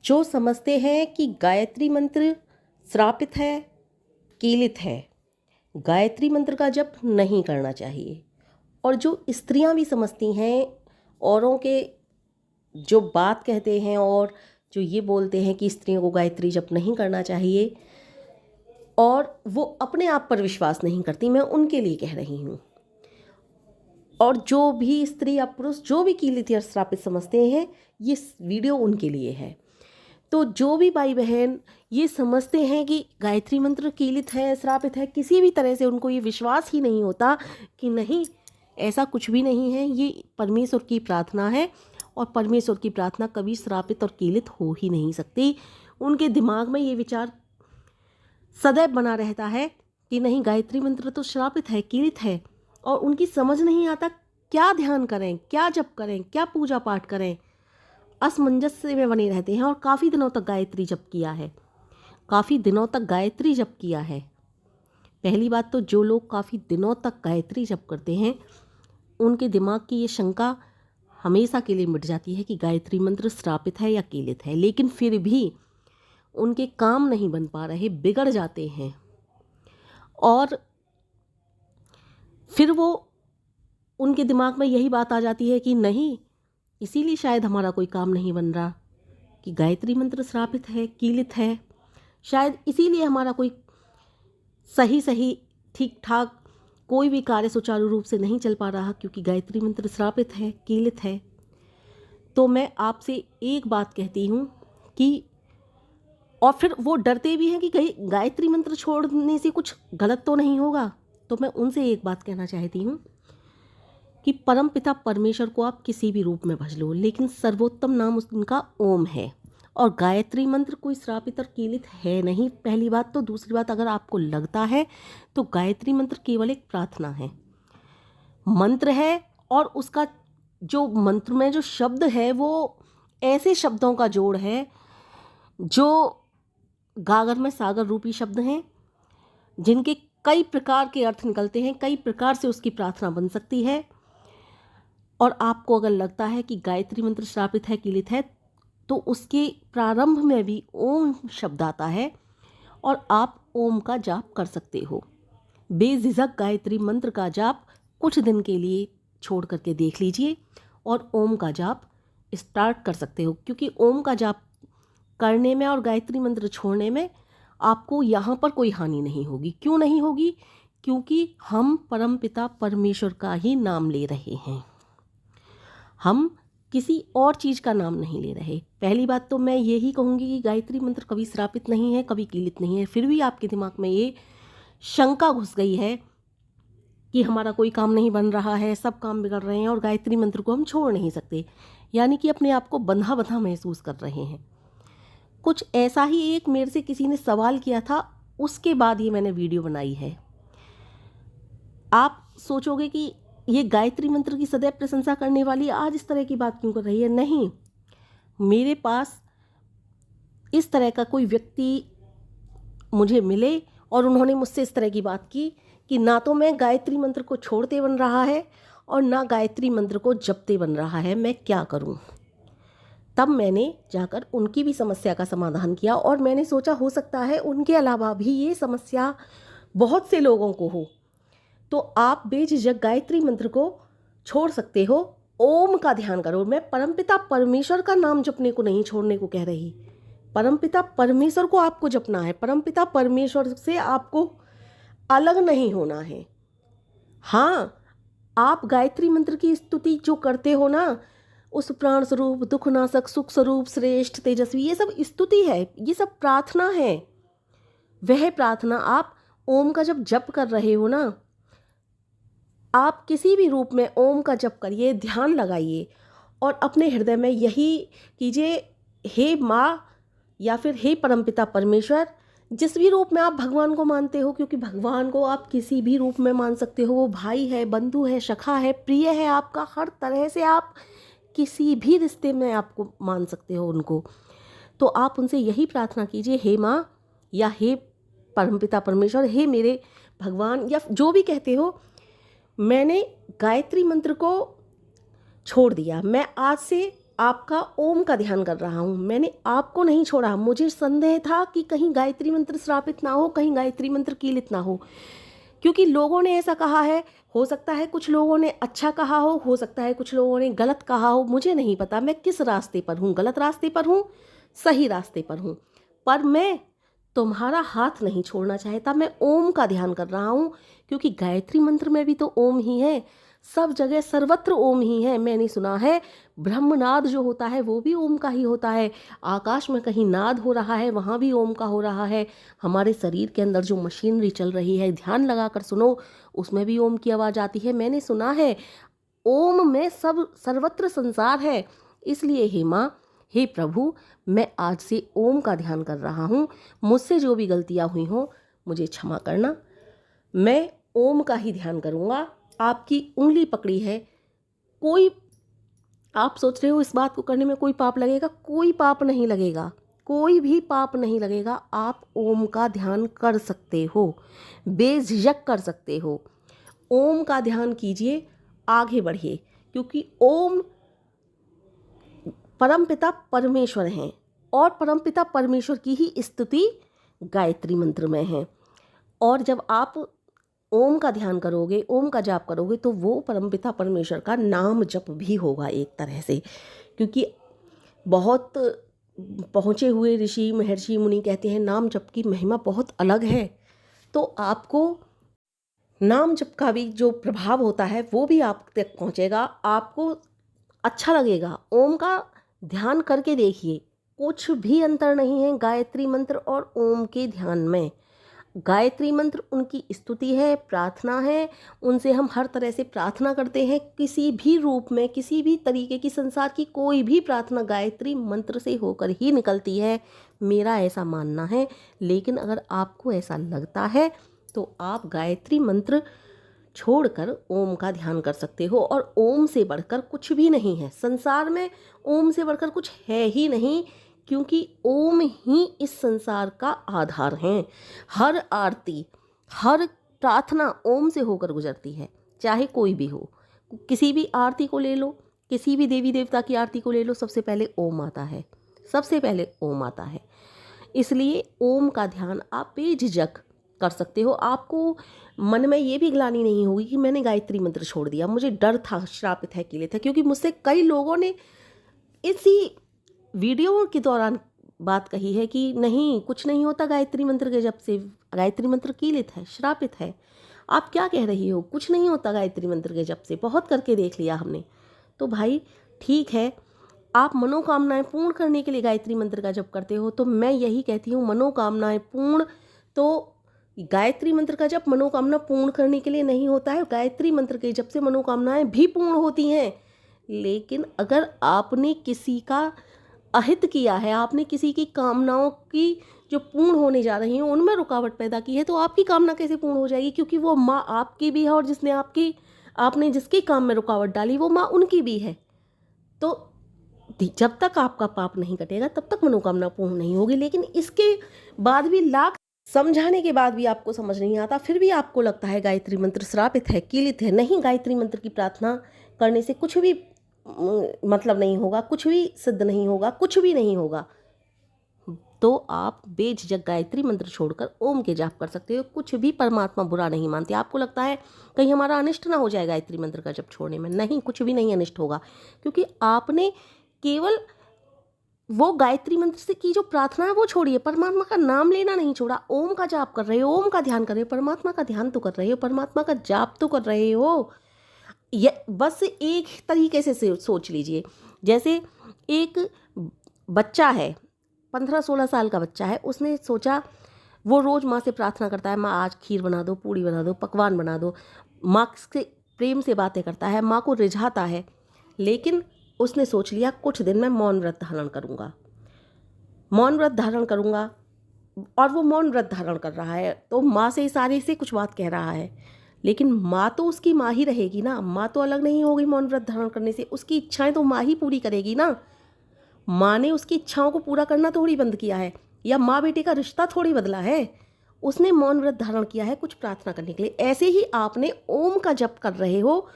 जो समझते हैं कि गायत्री मंत्र श्रापित है, कीलित है, गायत्री मंत्र का जप नहीं करना चाहिए। और जो स्त्रियां भी समझती हैं, औरों के जो बात कहते हैं और जो ये बोलते हैं कि स्त्रियों को गायत्री जप नहीं करना चाहिए और वो अपने आप पर विश्वास नहीं करती, मैं उनके लिए कह रही हूँ। और जो भी स्त्री या पुरुष जो भी कीलित या श्रापित समझते हैं, ये वीडियो उनके लिए है। तो जो भी भाई बहन ये समझते हैं कि गायत्री मंत्र कीलित है, श्रापित है, किसी भी तरह से उनको ये विश्वास ही नहीं होता कि नहीं, ऐसा कुछ भी नहीं है, ये परमेश्वर की प्रार्थना है और परमेश्वर की प्रार्थना कभी श्रापित और कीलित हो ही नहीं सकती। उनके दिमाग में ये विचार सदैव बना रहता है कि नहीं, गायत्री मंत्र तो श्रापित है, कीलित है, और उनकी समझ नहीं आता क्या ध्यान करें, क्या जप करें, क्या पूजा पाठ करें। असमंजस्य में बने रहते हैं और काफ़ी दिनों तक गायत्री जप किया है, काफ़ी दिनों तक गायत्री जप किया है। पहली बात तो जो लोग काफ़ी दिनों तक गायत्री जप करते हैं उनके दिमाग की ये शंका हमेशा के लिए मिट जाती है कि गायत्री मंत्र श्रापित है या कीलित है। लेकिन फिर भी उनके काम नहीं बन पा रहे, बिगड़ जाते हैं और फिर वो उनके दिमाग में यही बात आ जाती है कि नहीं, इसीलिए शायद हमारा कोई काम नहीं बन रहा कि गायत्री मंत्र श्रापित है, कीलित है, शायद इसीलिए हमारा कोई सही ठीक ठाक कोई भी कार्य सुचारू रूप से नहीं चल पा रहा, क्योंकि गायत्री मंत्र श्रापित है, कीलित है। तो मैं आपसे एक बात कहती हूँ कि, और फिर वो डरते भी हैं कि कहीं गायत्री मंत्र छोड़ने से कुछ गलत तो नहीं होगा। तो मैं उनसे एक बात कहना चाहती हूँ कि परम पिता परमेश्वर को आप किसी भी रूप में भज लो, लेकिन सर्वोत्तम नाम उनका ओम है और गायत्री मंत्र कोई श्रापित और कीलित है नहीं, पहली बात। तो दूसरी बात, अगर आपको लगता है तो गायत्री मंत्र केवल एक प्रार्थना है, मंत्र है, और उसका जो मंत्र में जो शब्द है वो ऐसे शब्दों का जोड़ है जो गागर में सागर रूपी शब्द हैं, जिनके कई प्रकार के अर्थ निकलते हैं, कई प्रकार से उसकी प्रार्थना बन सकती है। और आपको अगर लगता है कि गायत्री मंत्र श्रापित है, कीलित है, तो उसके प्रारंभ में भी ओम शब्द आता है और आप ओम का जाप कर सकते हो। बेझिझक गायत्री मंत्र का जाप कुछ दिन के लिए छोड़ करके देख लीजिए और ओम का जाप स्टार्ट कर सकते हो, क्योंकि ओम का जाप करने में और गायत्री मंत्र छोड़ने में आपको यहाँ पर कोई हानि नहीं होगी। क्यों नहीं होगी? क्योंकि हम परमपिता परमेश्वर का ही नाम ले रहे हैं, हम किसी और चीज़ का नाम नहीं ले रहे। पहली बात तो मैं यही कहूँगी कि गायत्री मंत्र कभी श्रापित नहीं है, कभी कीलित नहीं है। फिर भी आपके दिमाग में ये शंका घुस गई है कि हमारा कोई काम नहीं बन रहा है, सब काम बिगड़ रहे हैं और गायत्री मंत्र को हम छोड़ नहीं सकते, यानी कि अपने आप को बंधा बंधा महसूस कर रहे हैं। कुछ ऐसा ही एक मेरे से किसी ने सवाल किया था, उसके बाद ये मैंने वीडियो बनाई है। आप सोचोगे कि ये गायत्री मंत्र की सदैव प्रशंसा करने वाली आज इस तरह की बात क्यों कर रही है? नहीं, मेरे पास इस तरह का कोई व्यक्ति मुझे मिले और उन्होंने मुझसे इस तरह की बात की कि ना तो मैं गायत्री मंत्र को छोड़ते बन रहा है और ना गायत्री मंत्र को जपते बन रहा है, मैं क्या करूं? तब मैंने जाकर उनकी भी समस्या का समाधान किया और मैंने सोचा हो सकता है उनके अलावा भी ये समस्या बहुत से लोगों को हो, तो आप बेझिझक गायत्री मंत्र को छोड़ सकते हो। ओम का ध्यान करो। मैं परमपिता परमेश्वर का नाम जपने को नहीं छोड़ने को कह रही, परमपिता परमेश्वर को आपको जपना है, परमपिता परमेश्वर से आपको अलग नहीं होना है। हाँ, आप गायत्री मंत्र की स्तुति जो करते हो ना, उस प्राण स्वरूप, दुखनाशक, सुख स्वरूप, श्रेष्ठ, तेजस्वी, ये सब स्तुति है, ये सब प्रार्थना है। वह प्रार्थना आप ओम का जब जप कर रहे हो ना, आप किसी भी रूप में ओम का जप करिए, ध्यान लगाइए और अपने हृदय में यही कीजिए, हे माँ या फिर हे परमपिता परमेश्वर, जिस भी रूप में आप भगवान को मानते हो, क्योंकि भगवान को आप किसी भी रूप में मान सकते हो, वो भाई है, बंधु है, सखा है, प्रिय है आपका, हर तरह से आप किसी भी रिश्ते में आपको मान सकते हो उनको। तो आप उनसे यही प्रार्थना कीजिए, हे माँ या हे परमपिता परमेश्वर, हे मेरे भगवान, या जो भी कहते हो, मैंने गायत्री मंत्र को छोड़ दिया, मैं आज से आपका ओम का ध्यान कर रहा हूँ, मैंने आपको नहीं छोड़ा। मुझे संदेह था कि कहीं गायत्री मंत्र श्रापित ना हो, कहीं गायत्री मंत्र कीलित ना हो, क्योंकि लोगों ने ऐसा कहा है। हो सकता है कुछ लोगों ने अच्छा कहा हो सकता है कुछ लोगों ने गलत कहा हो, मुझे नहीं पता मैं किस रास्ते पर हूँ, गलत रास्ते पर हूँ, सही रास्ते पर हूँ, पर मैं तुम्हारा हाथ नहीं छोड़ना चाहता। मैं ओम का ध्यान कर रहा हूँ, क्योंकि गायत्री मंत्र में भी तो ओम ही है, सब जगह सर्वत्र ओम ही है। मैंने सुना है ब्रह्मनाद जो होता है वो भी ओम का ही होता है। आकाश में कहीं नाद हो रहा है वहाँ भी ओम का हो रहा है। हमारे शरीर के अंदर जो मशीनरी चल रही है, ध्यान लगाकर सुनो, उसमें भी ओम की आवाज़ आती है। मैंने सुना है ओम में सब सर्वत्र संसार है। इसलिए हे माँ, हे प्रभु, मैं आज से ओम का ध्यान कर रहा हूँ। मुझसे जो भी गलतियाँ हुई हों मुझे क्षमा करना। मैं ओम का ही ध्यान करूँगा। आपकी उंगली पकड़ी है, कोई आप सोच रहे हो इस बात को करने में कोई पाप लगेगा? कोई पाप नहीं लगेगा, कोई भी पाप नहीं लगेगा। आप ओम का ध्यान कर सकते हो, बेझिझक कर सकते हो। ओम का ध्यान कीजिए, आगे बढ़िए, क्योंकि ओम परमपिता परमेश्वर हैं और परमपिता परमेश्वर की ही स्तुति गायत्री मंत्र में है। और जब आप ओम का ध्यान करोगे, ओम का जाप करोगे, तो वो परमपिता परमेश्वर का नाम जप भी होगा एक तरह से, क्योंकि बहुत पहुँचे हुए ऋषि महर्षि मुनि कहते हैं नाम जप की महिमा बहुत अलग है। तो आपको नाम जप का भी जो प्रभाव होता है वो भी आप तक पहुँचेगा, आपको अच्छा लगेगा। ओम का ध्यान करके देखिए, कुछ भी अंतर नहीं है गायत्री मंत्र और ओम के ध्यान में। गायत्री मंत्र उनकी स्तुति है, प्रार्थना है, उनसे हम हर तरह से प्रार्थना करते हैं, किसी भी रूप में, किसी भी तरीके की, संसार की कोई भी प्रार्थना गायत्री मंत्र से होकर ही निकलती है, मेरा ऐसा मानना है। लेकिन अगर आपको ऐसा लगता है तो आप गायत्री मंत्र छोड़कर ओम का ध्यान कर सकते हो। और ओम से बढ़कर कुछ भी नहीं है संसार में, ओम से बढ़कर कुछ है ही नहीं, क्योंकि ओम ही इस संसार का आधार है। हर आरती, हर प्रार्थना ओम से होकर गुजरती है, चाहे कोई भी हो। किसी भी आरती को ले लो, किसी भी देवी देवता की आरती को ले लो, सबसे पहले ओम आता है, सबसे पहले ओम आता है। इसलिए ओम का ध्यान आप बेझिझक कर सकते हो। आपको मन में ये भी ग्लानि नहीं होगी कि मैंने गायत्री मंत्र छोड़ दिया, मुझे डर था, श्रापित है, कीलित है। क्योंकि मुझसे कई लोगों ने इसी वीडियो के दौरान बात कही है कि नहीं, कुछ नहीं होता गायत्री मंत्र के जप से, गायत्री मंत्र कीलित है, श्रापित है। आप क्या कह रही हो? कुछ नहीं होता गायत्री मंत्र के जप से, बहुत करके देख लिया हमने। तो भाई ठीक है, आप मनोकामनाएं पूर्ण करने के लिए गायत्री मंत्र का जप करते हो, तो मैं यही कहती हूँ मनोकामनाएं पूर्ण, तो गायत्री मंत्र का जप मनोकामना पूर्ण करने के लिए नहीं होता है। गायत्री मंत्र के जप से मनोकामनाएं भी पूर्ण होती हैं। लेकिन अगर आपने किसी का अहित किया है, आपने किसी की कामनाओं की जो पूर्ण होने जा रही हैं उनमें रुकावट पैदा की है, तो आपकी कामना कैसे पूर्ण हो जाएगी? क्योंकि वो माँ आपकी भी है और जिसने आपने जिसके काम में रुकावट डाली वो माँ उनकी भी है। तो जब तक आपका पाप नहीं कटेगा तब तक मनोकामना पूर्ण नहीं होगी। लेकिन इसके बाद भी लाख समझाने के बाद भी आपको समझ नहीं आता, फिर भी आपको लगता है गायत्री मंत्र श्रापित है, कीलित है। नहीं, गायत्री मंत्र की प्रार्थना करने से कुछ भी मतलब नहीं होगा, कुछ भी सिद्ध नहीं होगा, कुछ भी नहीं होगा। तो आप बेझिझक गायत्री मंत्र छोड़कर ओम के जाप कर सकते हो। कुछ भी परमात्मा बुरा नहीं मानते। आपको लगता है कहीं हमारा अनिष्ट ना हो जाए गायत्री मंत्र का जप छोड़ने में, नहीं, कुछ भी नहीं अनिष्ट होगा, क्योंकि आपने केवल वो गायत्री मंत्र से की जो प्रार्थना है वो छोड़िए, परमात्मा का नाम लेना नहीं छोड़ा। ओम का जाप कर रहे हो, ओम का ध्यान कर रहे हो, परमात्मा का ध्यान तो कर रहे हो, परमात्मा का जाप तो कर रहे हो। ये बस एक तरीके से सोच लीजिए, जैसे एक बच्चा है, 15-16 साल का बच्चा है, उसने सोचा, वो रोज़ माँ से प्रार्थना करता है, माँ आज खीर बना दो, पूड़ी बना दो, पकवान बना दो, माँ से प्रेम से बातें करता है, माँ को रिझाता है। लेकिन उसने सोच लिया कुछ दिन मैं मौन व्रत धारण करूँगा, मौन व्रत धारण करूँगा, और वो मौन व्रत धारण कर रहा है, तो माँ से इशारे से कुछ बात कह रहा है। लेकिन माँ तो उसकी माँ ही रहेगी ना, माँ तो अलग नहीं होगी मौन व्रत धारण करने से, उसकी इच्छाएं तो माँ ही पूरी करेगी ना। माँ ने उसकी इच्छाओं को पूरा करना थोड़ी बंद किया है, या माँ बेटे का रिश्ता थोड़ी बदला है। उसने मौन व्रत धारण किया है कुछ प्रार्थना करने के लिए। ऐसे ही आपने ओम का जप कर रहे हो,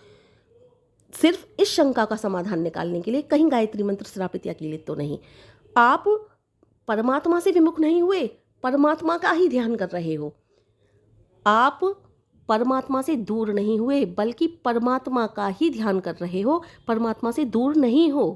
सिर्फ इस शंका का समाधान निकालने के लिए कहीं गायत्री मंत्र श्रापित या कीलित तो नहीं। आप परमात्मा से विमुख नहीं हुए, परमात्मा का ही ध्यान कर रहे हो। आप परमात्मा से दूर नहीं हुए, बल्कि परमात्मा का ही ध्यान कर रहे हो, परमात्मा से दूर नहीं हो।